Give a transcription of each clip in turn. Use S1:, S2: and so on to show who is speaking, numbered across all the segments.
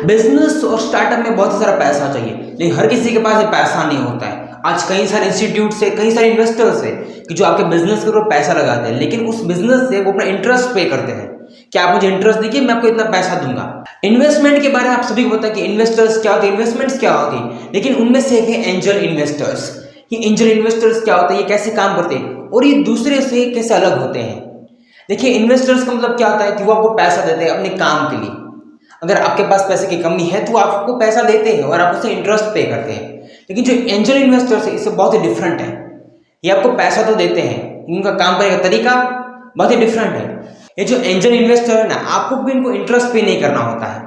S1: Business और startup में बहुत सारा पैसा चाहिए, लेकिन हर किसी के पास ये पैसा नहीं होता है। आज कई सारे इंस्टीट्यूट से, कई सारे इन्वेस्टर्स है कि जो आपके बिजनेस के ऊपर पैसा लगाते हैं, लेकिन उस बिजनेस से वो अपना इंटरेस्ट पे करते हैं कि आप मुझे इंटरेस्ट दीजिए, मैं आपको इतना पैसा दूंगा। इन्वेस्टमेंट के बारे में आप सभी को पता है कि इन्वेस्टर्स क्या होते हैं, इन्वेस्टमेंट्स क्या होती है, लेकिन उनमें से एक है एंजल इन्वेस्टर्स। ये एंजल इन्वेस्टर्स क्या होते हैं, ये कैसे काम करते हैं और ये दूसरे से कैसे अलग होते हैं। देखिए, इन्वेस्टर्स का मतलब क्या होता है कि वो आपको पैसा देते हैं अपने काम के लिए। अगर आपके पास पैसे की कमी है तो आपको पैसा देते हैं और आप उससे इंटरेस्ट पे करते हैं। लेकिन जो एंजल इन्वेस्टर्स है इससे बहुत ही डिफरेंट है। ये आपको पैसा तो देते हैं, इनका काम करने का तरीका बहुत ही डिफरेंट है। ये जो एंजल इन्वेस्टर है ना, आपको भी इनको इंटरेस्ट पे नहीं करना होता है।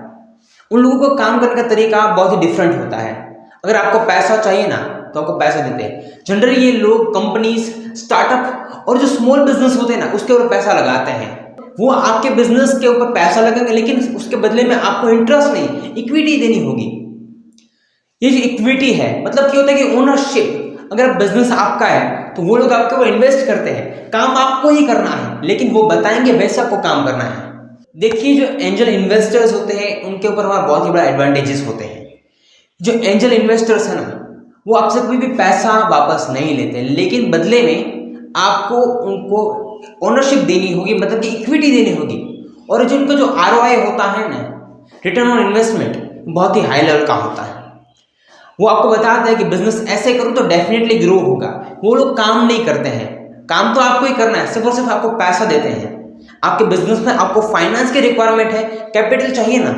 S1: उन लोगों को काम करने का तरीका बहुत ही डिफरेंट होता है। अगर आपको पैसा चाहिए ना तो आपको पैसा देते हैं। जनरली ये लोग कंपनीज, स्टार्टअप और जो स्मॉल बिजनेस होते हैं ना उसके ऊपर पैसा लगाते हैं। वो आपके बिजनेस के ऊपर पैसा लगाएंगे, लेकिन उसके बदले में आपको इंटरेस्ट नहीं, इक्विटी देनी होगी। ये जो इक्विटी है मतलब क्या होता है कि ओनरशिप। अगर बिजनेस आपका है तो वो लोग आपके ऊपर इन्वेस्ट करते हैं, काम आपको ही करना है, लेकिन वो बताएंगे वैसे आपको काम करना है। देखिए, जो एंजल इन्वेस्टर्स होते हैं उनके ऊपर हमारा बहुत ही बड़ा एडवांटेजेस होते हैं। जो एंजल इन्वेस्टर्स है ना, वो आपसे कोई भी पैसा वापस नहीं लेते, लेकिन बदले में आपको उनको ओनरशिप देनी होगी, मतलब कि इक्विटी देनी होगी। और जो उनका जो ROI होता है ना, रिटर्न ऑन इन्वेस्टमेंट, बहुत ही हाई लेवल का होता है। वो आपको बताता है कि बिजनेस ऐसे करो तो डेफिनेटली ग्रो होगा। वो लोग काम नहीं करते हैं, काम तो आपको ही करना है, सिर्फ और सिर्फ आपको पैसा देते हैं। आपके बिजनेस में आपको फाइनेंस की रिक्वायरमेंट है, कैपिटल चाहिए ना,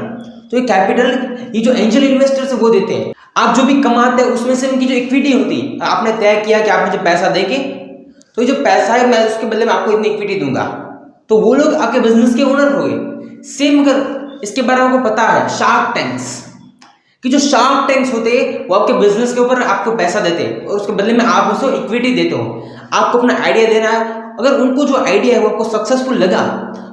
S1: तो ये कैपिटल ये जो एंजल इन्वेस्टर्स है वो देते हैं। आप जो भी कमाते हैं उसमें से उनकी जो इक्विटी होती है, आपने तय किया कि आप मुझे पैसा देंगे तो ये जो पैसा है मैं उसके बदले में आपको इतनी इक्विटी दूंगा, तो वो लोग आपके बिजनेस के ओनर हो गए। सेम अगर इसके बारे में आपको पता है शार्क टैंक्स, कि जो शार्क टैंक्स होते हैं वो आपके बिजनेस के ऊपर आपको पैसा देते हैं और उसके बदले में आप उसको इक्विटी देते हो। आपको अपना आइडिया देना है, अगर उनको जो आइडिया है वो आपको सक्सेसफुल लगा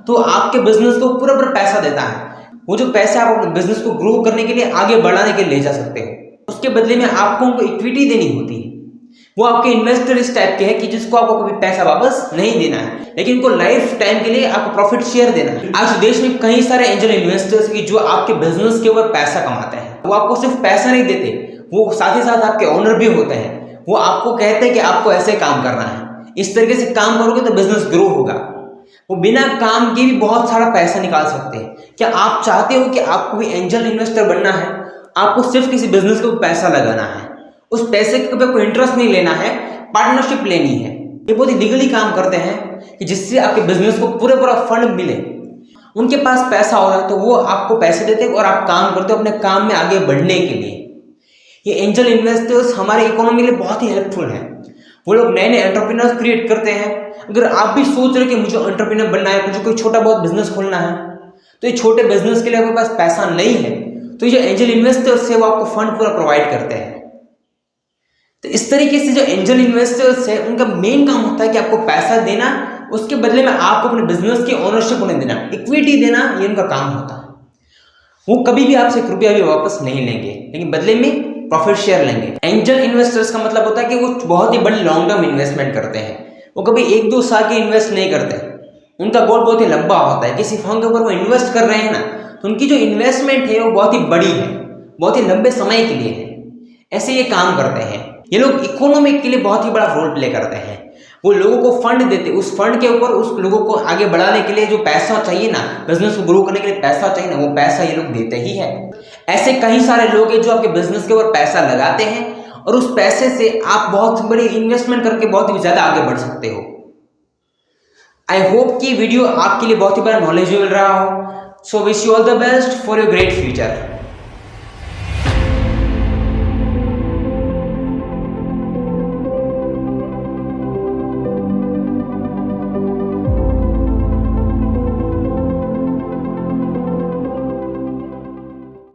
S1: तो आपके बिजनेस को पूरा पैसा देता है। वो जो पैसा आप अपने बिजनेस को ग्रो करने के लिए, आगे बढ़ाने के लिए ले जा सकते हो, उसके बदले में आपको उनको इक्विटी देनी होती है। वो आपके इन्वेस्टर इस टाइप के हैं कि जिसको आपको कभी पैसा वापस नहीं देना है, लेकिन उनको लाइफ टाइम के लिए आपको प्रॉफिट शेयर देना है। आज देश में कई सारे एंजल इन्वेस्टर्स की जो आपके बिजनेस के ऊपर पैसा कमाते हैं। वो आपको सिर्फ पैसा नहीं देते, वो साथ ही साथ आपके ओनर भी होते हैं। वो आपको कहते हैं कि आपको ऐसे काम करना है, इस तरीके से काम करोगे तो बिजनेस ग्रो होगा। वो बिना काम के भी बहुत सारा पैसा निकाल सकते हैं। क्या आप चाहते हो कि आपको भी एंजल इन्वेस्टर बनना है? आपको सिर्फ किसी बिजनेस को पैसा लगाना है, उस पैसे के ऊपर कोई इंटरेस्ट नहीं लेना है, पार्टनरशिप लेनी है। ये बहुत ही लीगली काम करते हैं कि जिससे आपके बिजनेस को पूरा फंड मिले। उनके पास पैसा हो रहा है तो वो आपको पैसे देते हैं और आप काम करते हो अपने काम में आगे बढ़ने के लिए। ये एंजल इन्वेस्टर्स हमारे इकोनॉमी के लिए बहुत ही हेल्पफुल है। वो लोग नए एंटरप्रेन्योर्स क्रिएट करते हैं। अगर आप भी सोच रहे कि मुझे एंटरप्रेन्योर बनना है, मुझे कोई छोटा बहुत बिजनेस खोलना है, तो ये छोटे बिजनेस के लिए आपके पास पैसा नहीं है, तो ये एंजल इन्वेस्टर्स है वो आपको फंड पूरा प्रोवाइड करते हैं। तो इस तरीके से जो एंजल इन्वेस्टर्स है उनका मेन काम होता है कि आपको पैसा देना, उसके बदले में आपको अपने बिजनेस की ओनरशिप उन्हें देना, इक्विटी देना, ये उनका काम होता है। वो कभी भी आपसे रुपया भी वापस नहीं लेंगे, लेकिन बदले में प्रॉफिट शेयर लेंगे। एंजल इन्वेस्टर्स का मतलब होता है कि वो बहुत ही बड़ी लॉन्ग टर्म इन्वेस्टमेंट करते हैं। वो कभी 1-2 साल के इन्वेस्ट नहीं करते, उनका गोल बहुत ही लंबा होता है। किसी फर्म के ऊपर वो इन्वेस्ट कर रहे हैं ना, तो उनकी जो इन्वेस्टमेंट है वो बहुत ही बड़ी है, बहुत ही लंबे समय के लिए है। ऐसे ये काम करते हैं। ये लोग इकोनॉमी के लिए बहुत ही बड़ा रोल प्ले करते हैं। वो लोगों को फंड देते, उस फंड के ऊपर उस लोगों को आगे बढ़ाने के लिए जो पैसा चाहिए ना, बिजनेस को ग्रो करने के लिए पैसा चाहिए ना, वो पैसा ये लोग देते ही है। ऐसे कई सारे लोग हैं जो आपके बिजनेस के ऊपर पैसा लगाते हैं और उस पैसे से आप बहुत बड़ी इन्वेस्टमेंट करके बहुत ही ज्यादा आगे बढ़ सकते हो। आई होप कि वीडियो आपके लिए बहुत ही बड़ा नॉलेजेबल रहा हो। So wish you all the best for your great future.